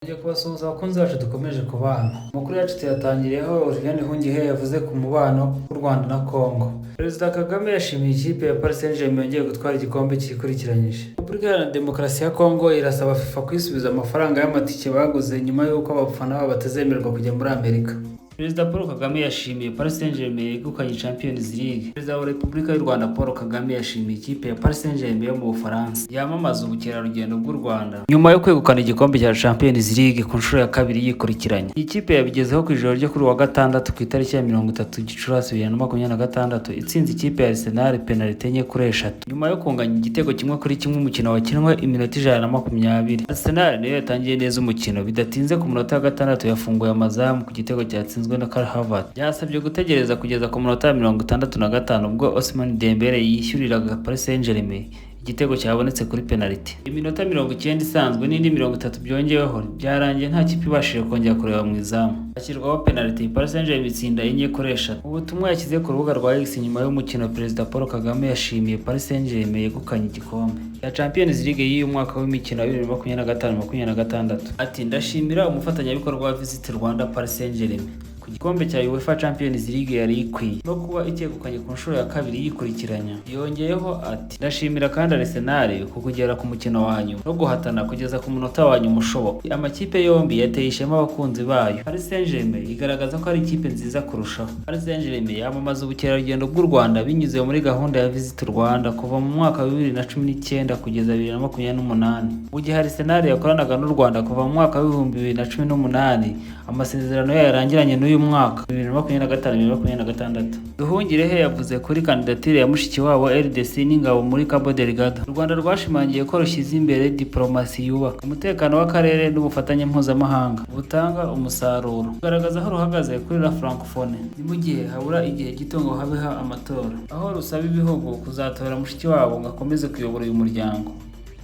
Ngiye kubasuhuza abakunzi bacu dukomeje kubana. Amakuru yacu tuyatangiriyeho Olivier Nduhungirehe yavuze ku mubano w'u Rwanda na Congo. Perezida Kagame yashimiye ikipe ya Paris Saint-Germain yongeye gutwara igikombe cyikurikiranyije. Repubulika Iharanira Demokarasi ya Congo irasaba FIFA kwisubiza amafaranga y'amatike baguze nyuma y'uko abafana babo batazemererwa kujya muri Amerika. Perezida Paul Kagame yashimiye Paris Saint-Germain yegukanye Champions League. Perezida wa Repubulika y'u Rwanda Paul Kagame yashimiye ikipe ya Paris Saint-Germain yo mu Bufaransa yamamaza ubukerarugendo bw'u Rwanda nyuma yo kwegukana igikombe cya Champions League ku nshuro ya kabiri yikurikiranye. Iyi kipe yabigezeho ku ijoro ryo kuri wa gatandatu ku itariki ya 30 Gicurasi 2026 itsinze ikipe ya Arsenal penalty enye kuri eshatu nyuma yo kunganya igitego kimwe kuri kimwe umukino wakinwe iminota 120. Arsenal niyo yatangiye neza umukino, bidatinze ku munota wa gatandatu yafunguye amazamu ku gitego cyatsinzwe na Kai Havertz. Byasabye gutegereza kugeza ku munota 65 ubwo Ousmane Dembele yishyuriraga Paris Saint-Germain igitego cyabonetse kuri penalty. Iminota 90 isanzwe n'indi 30 byongeweho byarangiye nta kipe ibashije kongera kureba mu izamu. Ashyirwaho penalty, Paris Saint-Germain itsinda enye kuri eshatu. Ubutumwa yashyize ku rubuga rwa X nyuma y'umukino, Perezida Paul Kagame yashimiye Paris Saint-Germain yegukanye igikombe ya Champions League y'uyu mwaka w'imikino 2025-2026. Ati ndashimira umufatanyabikorwa wa Visit Rwanda Paris Saint-Germain ku gikombe cya UEFA Champions League yari ikwiye no kuba icyegukanye ku nshuro ya kabiri yikurikiranya. Yongeyeho ati ndashimira kandi Arsenal ku kugera ku mukino wa nyuma no guhatana kugeza ku munota wa nyuma ushoboka. Amakipe yombi yateye ishema abakunzi bayo. Paris Saint-Germain igaragaza ko ari ikipe nziza kurushaho. Paris Saint-Germain yamamaza ubukerarugendo bw'u Rwanda binyuze muri gahunda ya Visit Rwanda kuva mu mwaka wa 2019 kugeza 2028. Mu gihe Arsenal yakoranaga n'u Rwanda kuva mu mwaka wa 2018, amasezerano yayo yarangiranye n'uyu mwaka 2025-2026. Nduhungirehe yavuze kuri kandidatire ya mushiki wabo RDC n'ingabo muri Cabo Delgado. U Rwanda rwashimangiye ko rushyize imbere diplomasi yubaka umutekano w'akarere n'ubufatanye mpuzamahanga butanga umusaruro. Kugaragaza aho ruhagaze kuri la Francophonie ni mu gihe habura igihe gito ngo habeho amatora, aho rusaba ibihugu kuzatora mushiki wabo ngo akomeze kuyobora uyu muryango.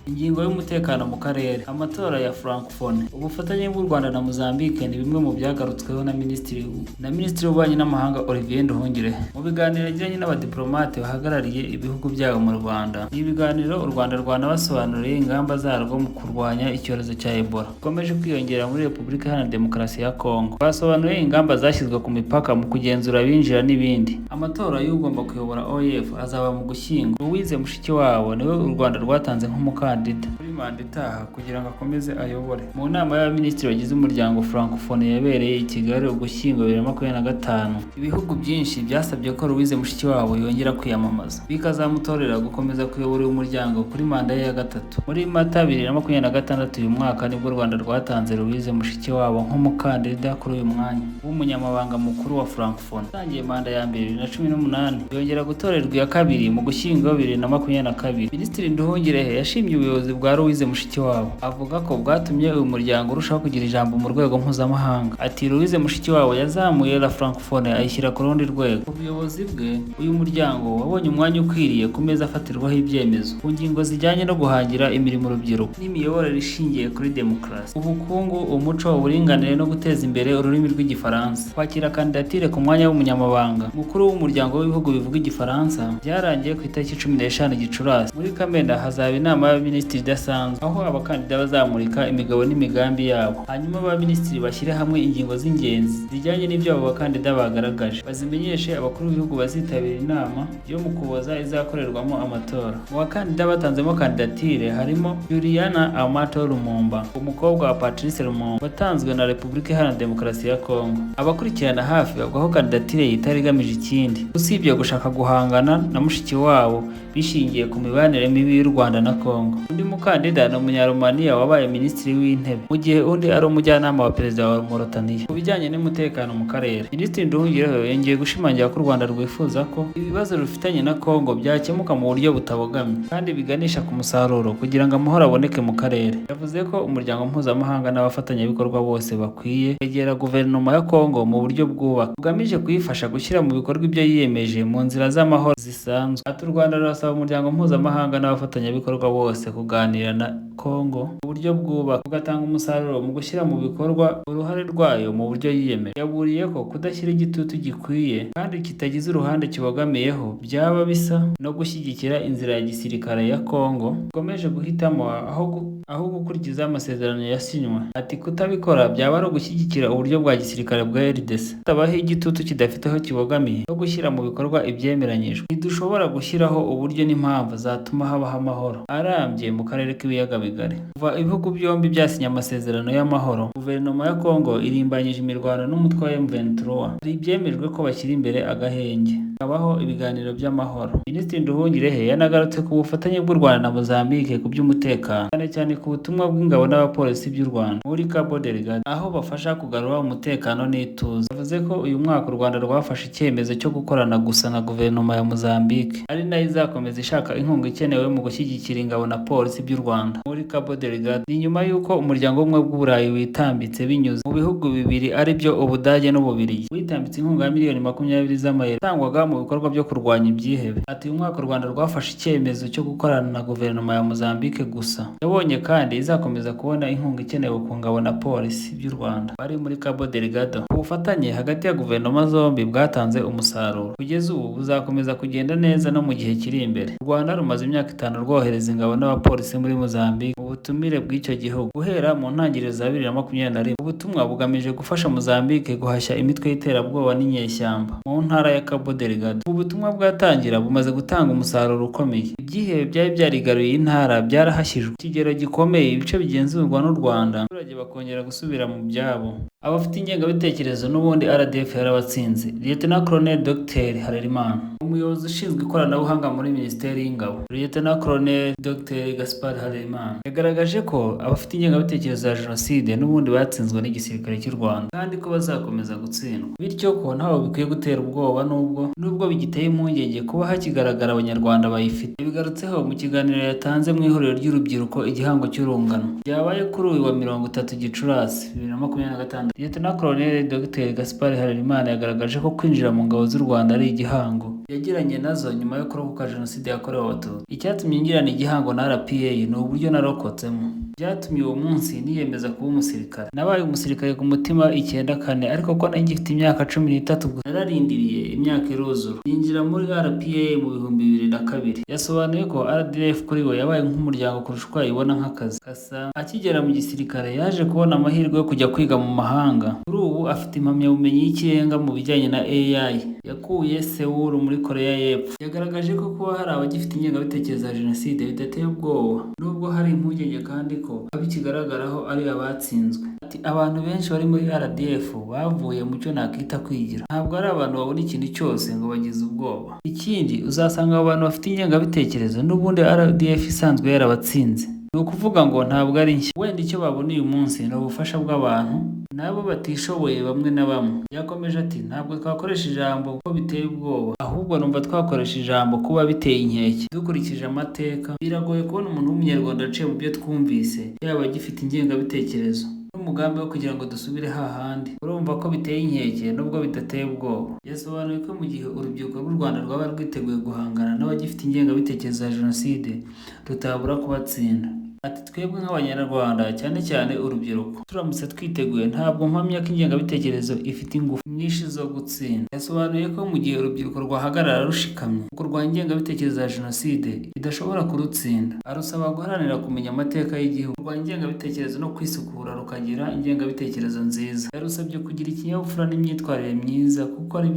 Ingingo y'umutekano mu karere, amatora ya Francophonie, ubufatanye bw'u Rwanda na Mozambique ni bimwe mu byagarutsweho na Minisitiri w'Ububanyi n'Amahanga Olivier Nduhungirehe mu biganiro yagiranye n'abadiplomate bahagarariye ibihugu byabo mu Rwanda. Ibi biganiro u Rwanda rwanabasobanuriye ingamba zarwo mu kurwanya icyorezo cya Ebola gikomeje kwiyongera muri Repubulika Iharanira Demokarasi ya Congo. Basobanuye ingamba zashyizwe ku mipaka mu kugenzura abinjira n'ibindi. Amatora y'ugomba kuyobora OEF azaba mu Gushyingo. Louise Mushikiwabo niwe u Rwanda rwatanze nk'umukandida kuri manda itaha kugira ngo akomeze ayobore. Mu nama y'abaminisitiri bagize umuryango Francophonie yabereye i Kigali Ugushyingo 2025, ibihugu byinshi byasabye ko Louise Mushikiwabo yongera kwiyamamaza bikazamutorera gukomeza kuyobora uyu muryango kuri manda ye ya gatatu. Muri Mata 2026 uyu mwaka nibwo u Rwanda rwatanze Louise Mushikiwabo nk'umukandida kuri uyu mwanya w'umunyamabanga mukuru wa Francophonie. Yatangiye manda ya mbere 2018 yongera gutorerwa iya kabiri mu Gushyingo 2022. Minisitiri Nduhungirehe yashimye ubuyobozi bwa Louise Mushikiwabo, avuga ko bwatumye uyu muryango urushaho kugira ijambo mu rwego mpuzamahanga. Ati Louise Mushikiwabo yazamuye la Francophonie ayishyira ku rundi rwego. Ubuyobozi bwe uyu muryango wabonye umwanya ukwiriye ku meza afatirwaho ibyemezo ku ngingo zijyanye no guhangira imirimo urubyiruko n'imiyoborere ishingiye kuri demokarasi, ubukungu, umuco, uburinganire no guteza imbere ururimi rw'igifaransa. Kwakira kandidatire ku mwanya w'umunyamabanga mukuru w'umuryango w'ibihugu bivuga igifaransa byarangiye ku itariki 15 Gicurasi. Muri Kamena hazaba inama y'abaminisitiri idasanzwe aho abakandida bazamurika imigabo n'imigambi yabo, hanyuma abaminisitiri bashyire hamwe ingingo z'ingenzi zijyanye n'ibyo abo bakandida bagaragaje, bazimenyeshe abakuru b'ibihugu bazitabira inama yo mu Kuboza izakorerwamo amatora. Mu bakandida batanzemo kandidatire harimo Juliana Amato Lumumba, umukobwa wa Patrice Lumumba watanzwe na Repubulika Iharanira Demokarasi ya Congo. Abakurikirana hafi bavuga ko kandidatire yitari igamije ikindi usibye gushaka guhangana na mushiki wabo bishingiye ku mibanire mibi y'u Rwanda na Congo. Undi mukandida ni Umunyarumaniya wabaye minisitiri w'intebe mu gihe undi ari umujyanama wa perezida wa Mauritania ku bijyanye n'umutekano mu karere. Minisitiri Nduhungirehe yongeye gushimangira ko u Rwanda rwifuza ko ibibazo rufitanye na Congo byakemuka mu buryo butabogamye kandi biganisha ku musaruro kugira ngo amahoro aboneke mu karere. Yavuze ko umuryango mpuzamahanga n'abafatanyabikorwa bose bakwiye kwegera guverinoma ya Congo mu buryo bwubaka bugamije kuyifasha gushyira mu bikorwa ibyo yiyemeje mu nzira z'amahoro zisanzwe. Ati u Rwanda rurasaba umuryango mpuzamahanga n'abafatanyabikorwa bose kuganira na Congo mu buryo bwubaka bugatanga umusaruro mu gushyira mu bikorwa uruhare rwayo mu buryo yiyemeje. Yaburiye ko kudashyira igitutu gikwiye kandi kitagize uruhande kibogamiyeho byaba bisa no gushyigikira inzira ya gisirikare ya Congo ikomeje guhitamo aho aho gukurikiza amasezerano yasinywe. Ati kutabikora byaba ari ugushyigikira uburyo bwa gisirikare bwa RDC, kutabaho igitutu kidafite aho kibogamiye no gushyira mu bikorwa ibyemeranyijwe. Ntidushobora gushyiraho uburyo n'impamvu zatuma habaho amahoro arambye mu karere k'ibiyaga bigari. Kuva ibihugu byombi byasinye amasezerano y'amahoro, guverinoma ya Kongo irimbanyije imirwano n'umutwe wa M23. Hari ibyemejwe ko bashyira imbere agahenge, hakabaho ibiganiro by'amahoro. Minisitiri Nduhungirehe yanagarutse ku bufatanye bw'u Rwanda na Mozambique ku by'umutekano, cyane cyane ku butumwa bw'ingabo n'abapolisi by'u Rwanda muri Cabo Delgado, aho bafasha kugarura umutekano n'ituze. Yavuze ko uyu mwaka u Rwanda rwafashe icyemezo cyo gukorana gusa na guverinoma ya Mozambique, ari nayo izakomeza ishaka inkunga ikenewe mu gushyigikira ingabo na polisi by'u Rwanda muri Cabo Delgado. Ni nyuma y'uko umuryango w'ubumwe bw'Uburayi witambitse binyuze mu bihugu bibiri ari byo Ubudage n'Ububiligi, witambitse inkunga ya miliyoni 20 z'amayero itangwaga mu bikorwa byo kurwanya ibyihebe. Ati uyu mwaka u Rwanda rwafashe icyemezo cyo gukorana na guverinoma ya Mozambique gusa. Yabonye kandi izakomeza kubona inkunga ikenewe ku ngabo na polisi by'u Rwanda bari muri Cabo Delgado. Ubufatanye hagati ya guverinoma zombi bwatanze umusaruro, kugeza ubu buzakomeza kugenda neza no mu gihe kiri imbere. U Rwanda rumaze imyaka 5 rwohereza ingabo n'abapolisi muri Mozambique mu butumire bw'icyo gihugu guhera mu ntangiriro za 2021. Ubutumwa bugamije gufasha Mozambique guhashya imitwe y'iterabwoba n'inyeshyamba mu ntara ya Cabo Delgado. Ubu butumwa bwatangira bumaze gutanga umusaruro ukomeye. Ibyihebe byari byarigaruye intara byarahashyijwe ikigero gikomeye, ibice bigenzurwa n'u Rwanda, abaturage bakongera gusubira mu byabo. Abafite ingengabitekerezo n'ubundi RDF yarabatsinze. Lieutenant Colonel Dr Harerimana, umuyobozi ushinzwe ikoranabuhanga muri Minisiteri y'Ingabo, Lieutenant Colonel Dr Gaspard Harerimana, yagaragaje ko abafite ingengabitekerezo ya Jenoside n'ubundi batsinzwe n'igisirikare cy'u Rwanda kandi ko bazakomeza gutsindwa, bityo ko ntaho bikwiye gutera ubwoba nubwo bigiteye impungenge kuba hakigaragara abanyarwanda bayifite. Bigarutseho mu kiganiro yatanze mu ihuriro ry'urubyiruko Igihango cy'Urungano byabaye kuri uyu wa 30 Gicurasi 2026. Lieutenant Colonel Dr Gaspard Harerimana yagaragaje ko kwinjira mu ngabo z'u Rwanda ari igihango yagiranye nazo nyuma yo kurokoka Jenoside yakorewe Abatutsi. Icyatumye ngirana igihango na RPA ni uburyo narokotsemo, byatumye uwo munsi niyemeza kuba umusirikare. Nabaye umusirikare ku mutima 94, ariko ko nari ngifite imyaka 13 gusa nararindiriye imyaka iruzura yinjira muri RPA mu 2002. Yasobanuye ko RDF kuri we yabaye nk'umuryango kurusha uko ayibona nk'akazi. Kasa akigera mu gisirikare yaje kubona amahirwe yo kujya kwiga mu mahanga. Kuri ubu afite impamyabumenyi y'ikirenga mu bijyanye na AI yakuye Seoul muri Korea y'Epfo. Yagaragaje ko kuba hari abagifite ingengabitekerezo ya Jenoside bidateye ubwoba, nubwo hari impungenge kandi ko abikigaragaraho ari abatsinzwe. Ati abantu benshi bari muri RDF bavuye mu cyo nakita kwigira, ntabwo ari abantu babona ikintu cyose ngo bagize ubwoba. Ikindi uzasanga abo bantu bafite ingengabitekerezo n'ubundi RDF isanzwe yarabatsinze. Ni ukuvuga ngo ntabwo ari nshya, wenda icyo babona uyu munsi ni ubufasha bw'abantu nabo batishoboye bamwe na bamwe. Yakomeje ati ntabwo twakoresha ijambo ko biteye ubwoba, ahubwo numva twakoresha ijambo kuba biteye inkeke. Dukurikije amateka biragoye kubona umuntu w'umunyarwanda aciye mu byo twumvise yaba agifite ingengabitekerezo n'umugambi wo kugira ngo dusubire hahandi. Urumva ko biteye inkeke nubwo bidateye ubwoba. Yasobanuye ko mu gihe urubyiruko rw'u Rwanda rwaba rwiteguye guhangana n'abagifite ingengabitekerezo ya Jenoside rutabura kubatsinda. Ati twebwe nk'abanyarwanda cyane cyane urubyiruko turamutse twiteguye, ntabwo mpamya ko ingengabitekerezo ifite ingufu nyinshi zo gutsinda. Yasobanuye ko mu gihe urubyiruko rwahagarara rushikamye kurwanya ingengabitekerezo ya Jenoside idashobora kurutsinda. Arusaba guharanira kumenya amateka y'igihugu, kurwanya ingengabitekerezo no kwisukura rukagira ingengabitekerezo nziza. Yarusabye kugira ikinyabupfura n'imyitwarire myiza kuko ari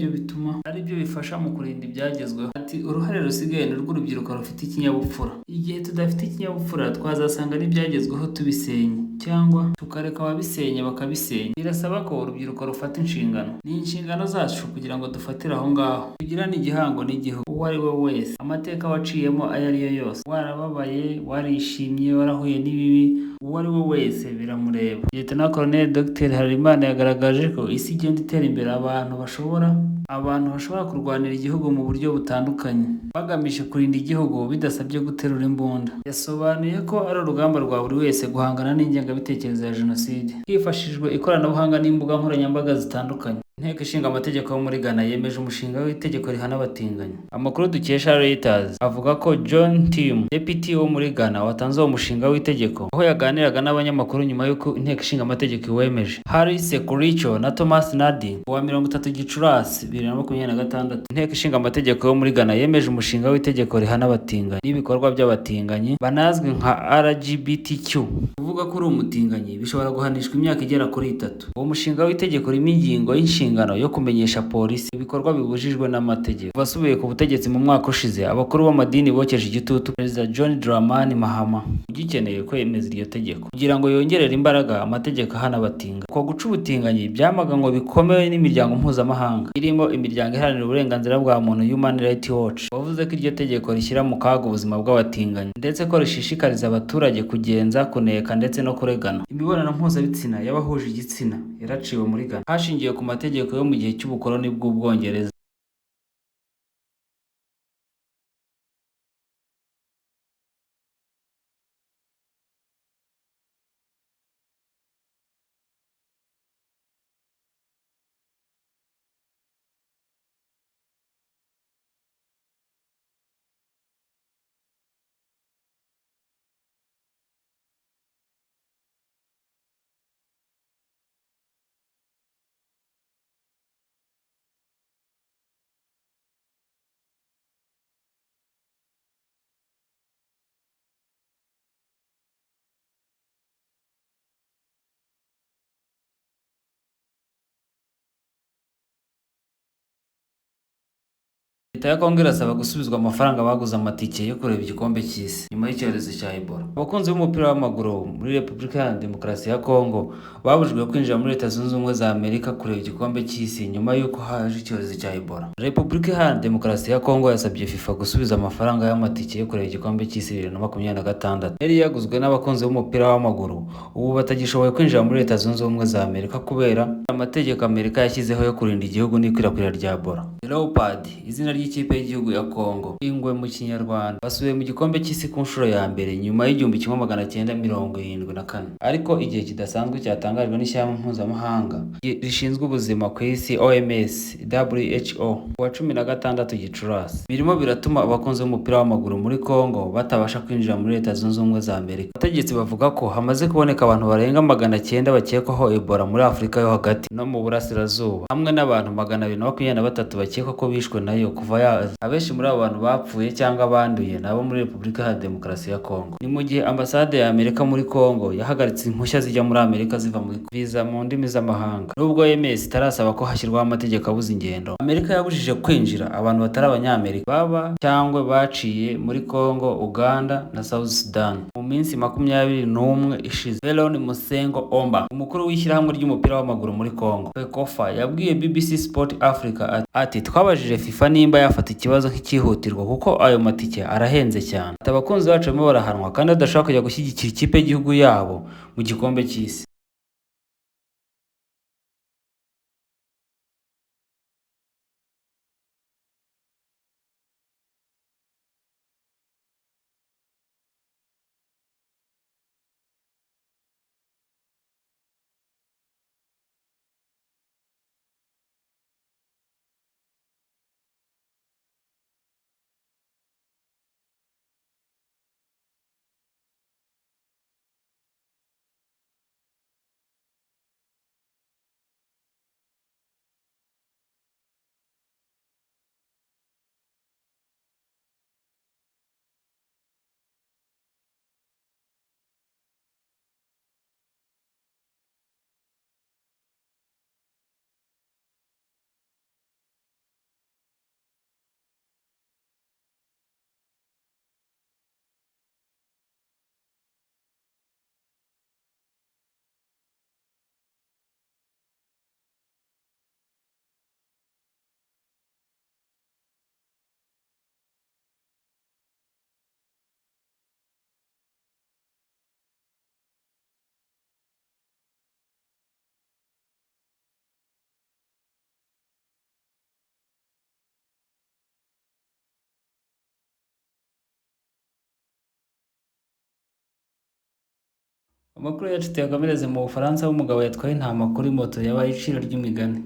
byo bifasha mu kurinda ibyagezweho. Ati uruhare rusigaye ni rw'urubyiruko rufite ikinyabupfura. Igihe tudafite ikinyabupfura twazasanga n'ibyagezweho tubisenye cyangwa tukareka ababisenya bakabisenya. Birasaba ko urubyiruko rufata inshingano. Ni inshingano zacu kugira ngo dufatire aho ngaho, tugirane igihango n'igihugu. Uwo ari we wese, amateka waciyemo ayo ari yo yose, warababaye, warishimye, warahuye n'ibibi, uwo ari we wese biramureba. Lieutenant Colonel Dr Harerimana yagaragaje ko isi igenda itera imbere, abantu bashobora kurwanira igihugu mu buryo butandukanye bagamije kurinda igihugu bidasabye guterura imbunda. Yasobanuye ko ari urugamba rwa buri wese guhangana n'ingengabitekerezo ya Jenoside hifashishijwe ikoranabuhanga n'imbuga nkoranyambaga zitandukanye. Inteko ishinga amategeko yo muri Ghana yemeje umushinga w'itegeko rihana abatinganyi. Amakuru dukesha Reuters avuga ko John Tim, Deputy wo muri Ghana, watanze uwo mushinga w'itegeko aho yaganiraga n'abanyamakuru nyuma y'uko inteko ishinga amategeko iwemeje. Harry Sekuricho na Thomas Nadi wa 30 Gicurasi 2026. Inteko ishinga amategeko yo muri Ghana yemeje umushinga w'itegeko rihana abatinganyi n'ibikorwa by'abatinganyi banazwi nka LGBTQ. Kuvuga ko uri umutinganyi bishobora guhanishwa imyaka igera kuri 3. Uwo mushinga w'itegeko urimo ingingo y'inshingano yo kumenyesha polisi ibikorwa bibujijwe n'amategeko. Basubiye ku butegetsi mu mwaka ushize, abakuru b'amadini bokeje igitutu Perezida John Dramani Mahama ugikeneye kwemeza iryo tegeko kugira ngo yongerere imbaraga amategeko ahana abatinganyi. Uko guca ubutinganyi byamaganwe bikomeye n'imiryango mpuzamahanga irimo imiryango iharanira uburenganzira bwa muntu Human Rights Watch, wavuze ko iryo tegeko rishyira mu kaga ubuzima bw'abatinganyi ndetse ko rishishikariza abaturage kugenza, kuneka ndetse no kuregana. Imibonano mpuzabitsina y'abahuje igitsina yaraciwe muri Ghana hashingiwe ku mategeko yo mu gihe cy'ubukoloni bw'Ubwongereza. Leta ya Kongo irasaba gusubizwa amafaranga baguze amatike yo kureba igikombe cy'isi nyuma y'icyorezo cya Ebola. Abakunzi b'umupira w'amaguru muri Repubulika ya Demokarasi ya Kongo babujijwe kwinjira muri Leta Zunze Ubumwe za Amerika kureba igikombe cy'isi nyuma y'uko haje icyorezo cya Ebola. Repubulika ya Demokarasi ya Kongo yasabye FIFA gusubiza amafaranga y'amatike yo kureba igikombe cy'isi 2026 yari yaguzwe n'abakunzi b'umupira w'amaguru. Ubu batagishoboye kwinjira muri Leta Zunze Ubumwe za Amerika kubera amategeko Amerika yashyizeho yo kurinda igihugu n'ikwirakwira rya Ebola. Leopard, izina ry'ikipe y'igihugu ya Kongo, ingwe mu Kinyarwanda, basubiye mu gikombe cy'isi ku nshuro ya mbere nyuma y'igihumbi 1974. Ariko igihe kidasanzwe cyatangajwe n'ishyamba mpuzamahanga rishinzwe ubuzima ku isi OMS WHO wa 16 Gicurasi birimo biratuma abakunzi b'umupira w'amaguru muri Kongo batabasha kwinjira muri Leta Zunze Ubumwe za Amerika. Abategetsi bavuga ko hamaze kuboneka abantu barenga 900 bakekwaho Ebola muri Afurika yo hagati no mu Burasirazuba, hamwe n'abantu 223 bakekwa ko bishwe nayo kuva yaza. Abenshi muri abo bantu bapfuye cyangwa banduye nabo muri Repubulika ya Demokarasi ya Kongo. Ni mu gihe ambasade ya Amerika muri Kongo yahagaritse impushya zijya muri Amerika ziva muri visa mu ndimi z'amahanga. Nubwo OMS itarasaba ko hashyirwaho amategeko abuza ingendo, Amerika yabujije kwinjira abantu batari abanyamerika baba cyangwa baciye muri Kongo, Uganda na South Sudan mu minsi 21 ishize. Veron Musengo Omba, umukuru w'ishyirahamwe ry'umupira w'amaguru muri Kongo FECOFA, yabwiye BBC Sport Africa ati twabajije FIFA nimba yafata ikibazo nk'icyihutirwa kuko ayo matike arahenze cyane. Abakunzi bacu barimo barahanwa kandi badashaka kujya gushyigikira ikipe y'igihugu yabo mu gikombe cy'isi. Amakuru yacu tuyakomereze mu Bufaransa, aho umugabo yatwaye intama kuri moto yabaye iciro ry'imigani.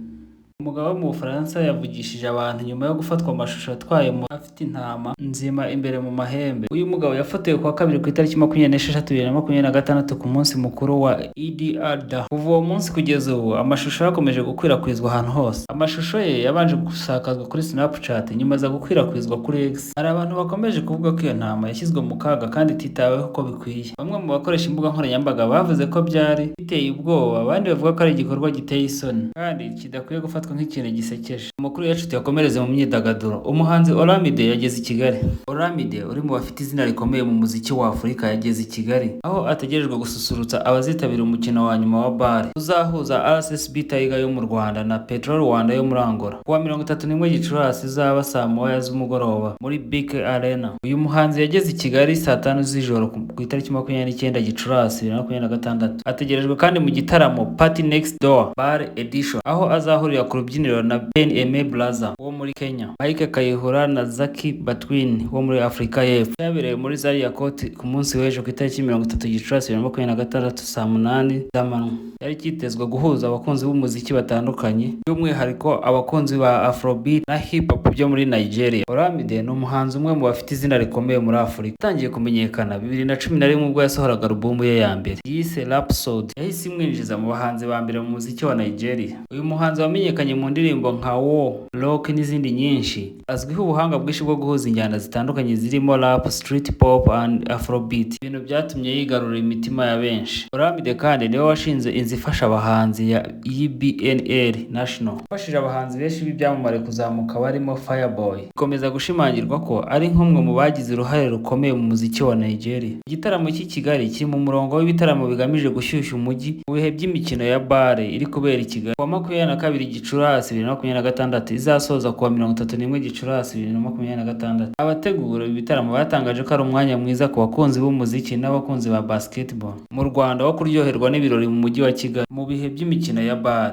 Umugabo wo mu Bufaransa yavugishije abantu nyuma yo gufatwa amashusho atwaye afite intama nzima imbere mu mahembe. Uyu mugabo yafotowe kuwa kabiri ku itariki 26/2026 ku munsi mukuru wa Eid al-Adha. Kuva uwo munsi kugeza ubu amashusho yakomeje gukwirakwizwa ahantu hose. Amashusho ye yabanje gusakazwa kuri Snapchat nyuma aza gukwirakwizwa kuri X. Hari abantu bakomeje kuvuga ko iyo ntama yashyizwe mu kaga kandi ititaweho uko bikwiye. Bamwe mu bakoresha imbuga nkoranyambaga bavuze ko byari biteye ubwoba, abandi bavuga ko ari igikorwa giteye isoni kandi kidakwiye gufatwa nk'ikintu gisekeje. Amakuru yacu tuyakomereze mu myidagaduro. Umuhanzi Olamide yageze i Kigali. Olamide uri mu bafite izina rikomeye mu muziki wa Afurika yageze i Kigali, aho ategerejwe gususurutsa abazitabira umukino wa nyuma wa BAL uzahuza RSSB Tiger yo mu Rwanda na Petro Rwanda yo muri Angola kuwa 31 Gicurasi izaba saa 9 z'umugoroba muri BK Arena. Uyu muhanzi yageze i Kigali saa 5 z'ijoro ku itariki 29 Gicurasi 2026. Ategerejwe kandi mu gitaramo Party Next Door BAL Edition, aho azahurira ku rubyiniro na Ben Eme Blaza wo muri Kenya, Mike Kayihura na Zaki Batwin wo muri Afurika y'Epfo. Yabereye muri Zaria Court ku munsi w'ejo ku itariki 30 Gicurasi 2026 saa 8 z'amanywa. Yari kitezwe guhuza abakunzi b'umuziki batandukanye, by'umwihariko abakunzi ba Afrobeat na Hip Hop byo muri Nigeria. Olamide ni umuhanzi umwe mu bafite izina rikomeye muri Afurika. Yatangiye kumenyekana 2011 ubwo yasohoraga alubumu ye ya mbere yise Rhapsody, yahise imwinjiza mu bahanzi ba mbere mu muziki wa Nigeria. Uyu muhanzi wamenyekanye mu ndirimbo nka War, Rock n'izindi nyinshi, azwiho ubuhanga bwinshi bwo guhuza injyana zitandukanye zirimo rap, street pop and Afrobeat, ibintu byatumye yigarurira imitima ya benshi. Olamide kandi niwe washinze inzu ifasha abahanzi ya EBNL National, ifashije abahanzi benshi b'ibyamamare kuzamuka barimo Fireboy. Ikomeza gushimangirwa ko ari nk'umwe mu bagize uruhare rukomeye mu muziki wa Nigeria. Igitaramo cy'i Kigali kiri mu murongo w'ibitaramo bigamije gushyushya umujyi mu bihe by'imikino ya BAL iri kubera i Kigali kuwa 22 Gicurasi 2026 izasoza kuwa 31 Gicurasi 2026. Abategura ibi bitaramo batangaje ko ari umwanya mwiza ku bakunzi b'umuziki n'abakunzi ba basketball mu Rwanda wo kuryoherwa n'ibirori mu mujyi wa Kigali mu bihe by'imikino ya BAL.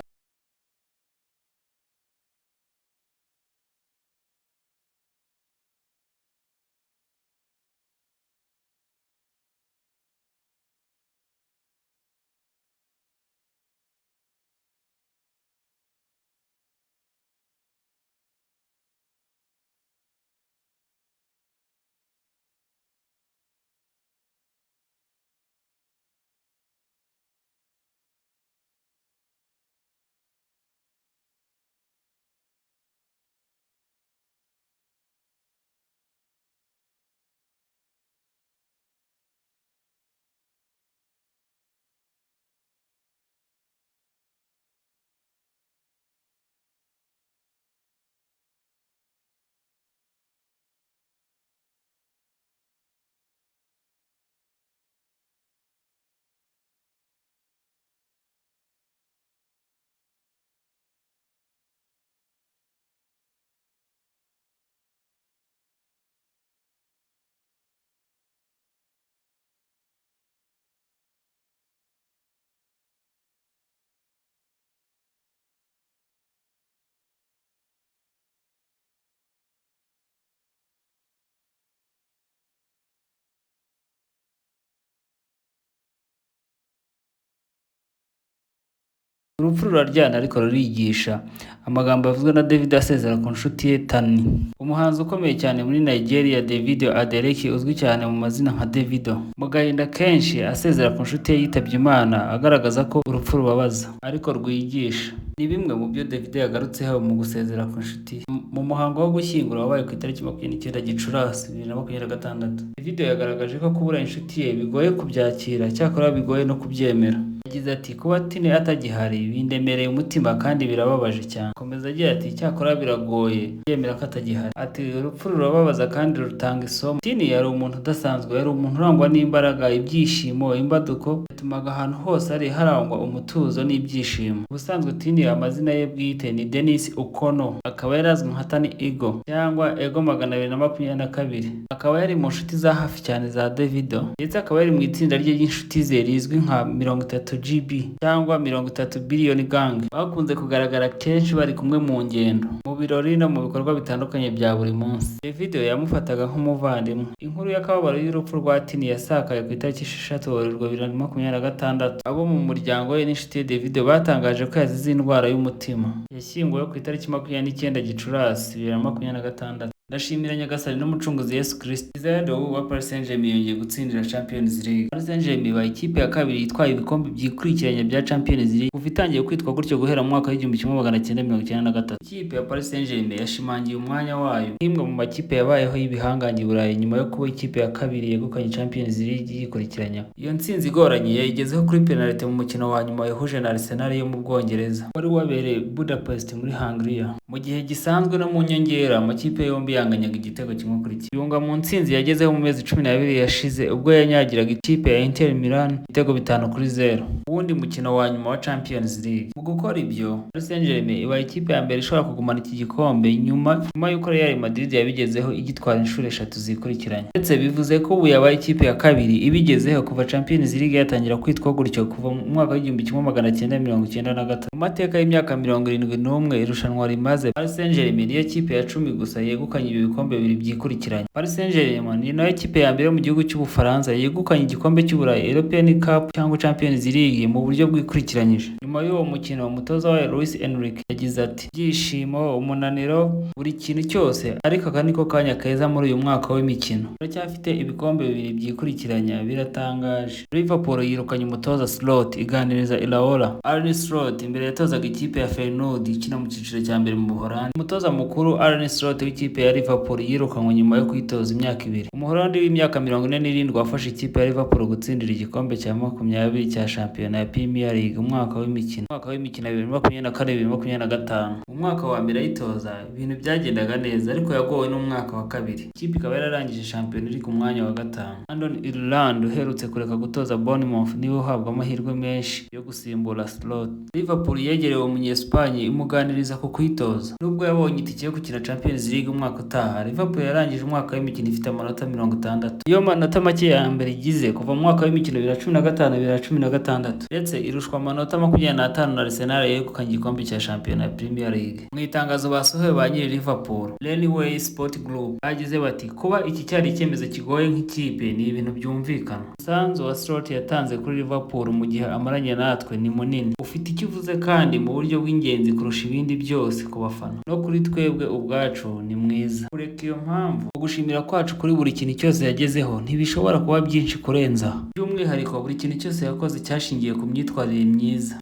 Urupfu ruraryana ariko rurigisha. Amagambo yavuzwe na David asezera ku nshuti ye Tani. Umuhanzi ukomeye cyane muri Nigeria, Davido Adeleke, uzwi cyane mu mazina nka Davido, mu gahinda kenshi asezera ku nshuti ye yitabye Imana, agaragaza ko urupfu rubabaza ariko rwigisha. Ni bimwe mu byo Davido yagarutseho mu gusezera ku nshuti ye mu muhango wo gushyingura wabaye ku itariki 29 Gicurasi 2026. Davido yagaragaje ko kubura inshuti ye bigoye kubyakira, cyakora bigoye no kubyemera. Yagize ati kuba Tine atagihari bindemereye umutima kandi birababaje cyane. Komeza agira ati cyakora biragoye yemera ko atagihari. Ati urupfu rurababaza kandi rutanga isomo. Tine yari umuntu udasanzwe, yari umuntu urangwa n'imbaraga, ibyishimo, imbaduko, yatumaga ahantu hose ari harangwa umutuzo n'ibyishimo. Ubusanzwe Tine amazina ye bwite ni Dennis Ukono, akaba yarazwi nka Tani Ego cyangwa Ego 222. Akaba yari mu nshuti za hafi cyane za Davido, ndetse akaba yari mu itsinda rye ry'inshuti ze rizwi nka 30 GB cyangwa 30 billion gang bakunze kugaragara kenshi bari kumwe mu ngendo, mu birori no mu bikorwa bitandukanye bya buri munsi. Davido yamufataga nk'umuvandimwe. Inkuru y'akababaro y'urupfu rwa Tini yasakaye ku itariki 6 Werurwe 2026. Abo mu muryango we n'inshuti ye Davido batangaje ko yazize indwara y'umutima. Yashyinguwe ku itariki 29 Gicurasi 2026. Ndashimira Nyagasani n'umucunguzi Yesu Kristo. Izado wa Paris Saint-Germain yongeye gutsindira Champions League. Paris Saint-Germain ba ikipe ya kabiri yitwaye ibikombe byikurikiranye bya Champions League kuva itangiye kwitwa gutyo guhera mu mwaka w'1993. Ikipe ya Paris Saint-Germain yashimangiye umwanya wayo nk'imwe mu makipe yabayeho y'ibihangange i Burayi nyuma yo kuba ikipe ya kabiri yegukanye Champions League yikurikiranya. Iyo ntsinzi igoranye yayigezeho kuri penalty mu mukino wa nyuma yahuje na Arsenal yo mu Bwongereza wari wabereye Budapest muri Hungary. Mu gihe gisanzwe no mu nyongera amakipe yombi yanganyaga igitego kimwe kuri kimwe. Yunga mu ntsinzi yagezeho mu mezi 12 yashize ubwo yanyagiraga ikipe ya Inter Milan ibitego 5-0 uwundi mukino wa nyuma wa Champions League. Mu gukora ibyo, Paris Saint-Germain iba ikipe ya mbere ishobora kugumana iki gikombe nyuma y'uko Real Madrid yabigezeho igitwara inshuro 3 zikurikiranye. Ndetse bivuze ko ubu yabaye ikipe ya kabiri ibigezeho kuva Champions League yatangira kwitwa gutyo kuva mu mwaka w'1993. Mu mateka y'imyaka 71 irushanwa rimaze, Paris Saint-Germain niyo kipe ya 10 gusa yegukanye ibi bikombe bibiri byikurikiranye. Paris Saint-Germain ni nayo kipe ya mbere mu gihugu cy'Ubufaransa yegukanye igikombe cy'Uburayi European Cup cyangwa Champions League mu buryo bwikurikiranyije. Nyuma y'uwo mukino umutoza wa Luis Enrique yagize ati: "Byishimo, umunaniro, buri kintu cyose, ariko aka niko kanya keza muri uyu mwaka w'imikino. Turacyafite ibikombe bibiri byikurikiranya, biratangaje." Liverpool yirukanye umutoza Slot iganiriza Iraola. Arne Slot imbere yatozaga ikipe ya Feyenoord ikina mu cyiciro cya mbere mu Buholandi. Umutoza mukuru Arne Slot w'ikipe ya Liverpool yirukanwe nyuma yo kwitoza imyaka 2. Umuholandi w'imyaka 47 wafashe ikipe ya Liverpool gutsindira igikombe cya 20 cya shampiyona ya Premier League umwaka w'imikino 2024-2025. Mu mwaka wa mbere ayitoza ibintu byagendaga neza, ariko yagowe n'umwaka wa kabiri. Ikipe ikaba yararangije shampiyona iri ku mwanya wa 5. Brandon Ireland uherutse kureka gutoza Bournemouth niwe uhabwa amahirwe menshi yo gusimbura Slot. Liverpool yegerewe umunyespagne imuganiriza ku kwitoza. Nubwo yabonye itike yo gukina Champions League umwaka utaha, Liverpool yarangije umwaka w'imikino ifite amanota 60. Iyo manota make ya mbere igize kuva mu mwaka w'imikino 2015-2016, ndetse irushwa amanota 25 na Arsenal yegukanye igikombe cya shampiyona ya Premier League. Mu itangazo basohoye ba nyiri Liverpool, Railway Sport Group bagize bati: "Kuba iki cyari icyemezo kigoye nk'ikipe ni ibintu byumvikana. Umusanzu wa Slot yatanze kuri Liverpool mu gihe amaranye natwe ni munini, ufite icyo uvuze kandi mu buryo bw'ingenzi kurusha ibindi byose ku bafana no kuri twebwe ubwacu ni mwiza. Kureka iyo mpamvu, ugushimira kwacu kuri buri kintu cyose yagezeho ntibishobora kuba byinshi kurenza. By'umwihariko buri kintu cyose yakoze cyashingiye ku myitwarire myiza,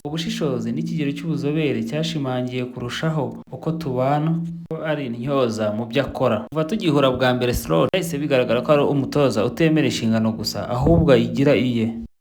ubushishozi n'ikigero cy'ubuzobere cyashimangiye kurushaho uko tubana ko ari intyoza mu byo akora. Kuva tugihura bwa mbere Slot yahise bigaragara ko ari umutoza utemera inshingano gusa ahubwo ayigira iye."